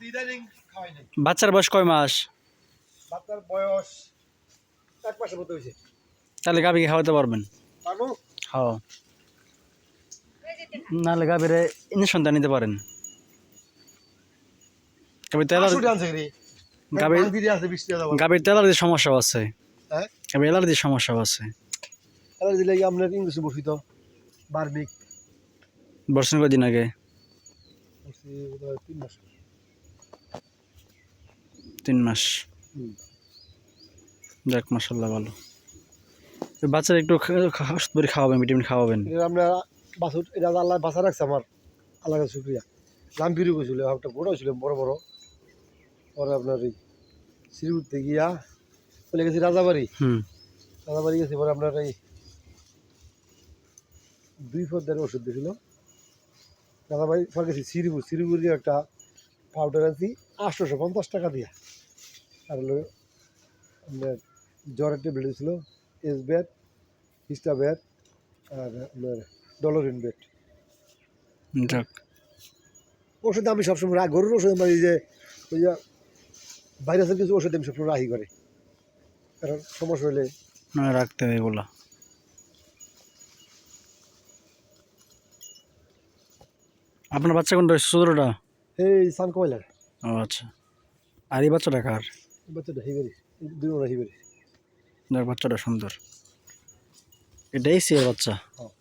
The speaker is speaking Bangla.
ইদানিং খাওয়াই নাই। বাচ্চার বয়স কয় মাস? বাচ্চার বয়স 1 মাসের মতো হয়েছে। তাহলে গাভীকে খাওয়াতে পারবেন। পারবো? হ্যাঁ, নাহলে গাভীরে ইঞ্জেকশন দিয়ে নিতে পারেন। গাভীর তেলার আসুটা আনছে রে। গাভীর ভাঙতি আছে 20 টাকা দাম। গাভীর তেলার্জির সমস্যা আছে। হ্যাঁ? গাভীর অ্যালার্জির সমস্যা আছে। অ্যালার্জি লাগি আপনার ইংলিশে বসিত বারবিক বর্ষণ কদিন আগে? 3 মাস। 3 মাস। হুম। যাক মাশাআল্লাহ ভালো। বাচ্চার একটু ওষুধ করে খাওয়াবেন, ভিটামিন খাওয়াবেন। এটা আমরা বাছুর এটা আল্লাহ বাঁচা রাখছে আমার, আল্লাহর কাছে শুকরিয়া। লাম্পিরও গেছিল একটা বড় ছিল বড় বড়। পরে আপনার এই শ্রীপুরতে গিয়া চলে গেছি রাজাবাড়ি। রাজাবাড়ি গেছি পরে আপনার এই 2 পদের ওষুধ দিয়েছিল। রাজাবাড়ি পরে গেছি শ্রীপুর, শ্রীপুর গিয়ে একটা পাউডার আনছি 850 টাকা দিয়া। আর হলো আপনার জ্বরের ট্যাবলেট দিয়েছিল, এস ব্যাট, হিস্টা ব্যাট আর আপনার ডলোরিন ব্যাট। যাক ওষুধ আমি সবসময় গরুর ওষুধ মানে যে ওই যে ভাইরাসের কিছু ওষুধ আমি সবসময় রাখি করে, কারণ সমস্যা হলে রাখতে হবে এগুলা। আপনার বাচ্চা কোনটা? ছোটটা? এই সান কয়লার ও আচ্ছা। আর এই বাচ্চাটা কার? বাচ্চাটা হিবেরি, দুই হিবেরি। যাক বাচ্চাটা সুন্দর। এটাই সে বাচ্চা। হ্যাঁ।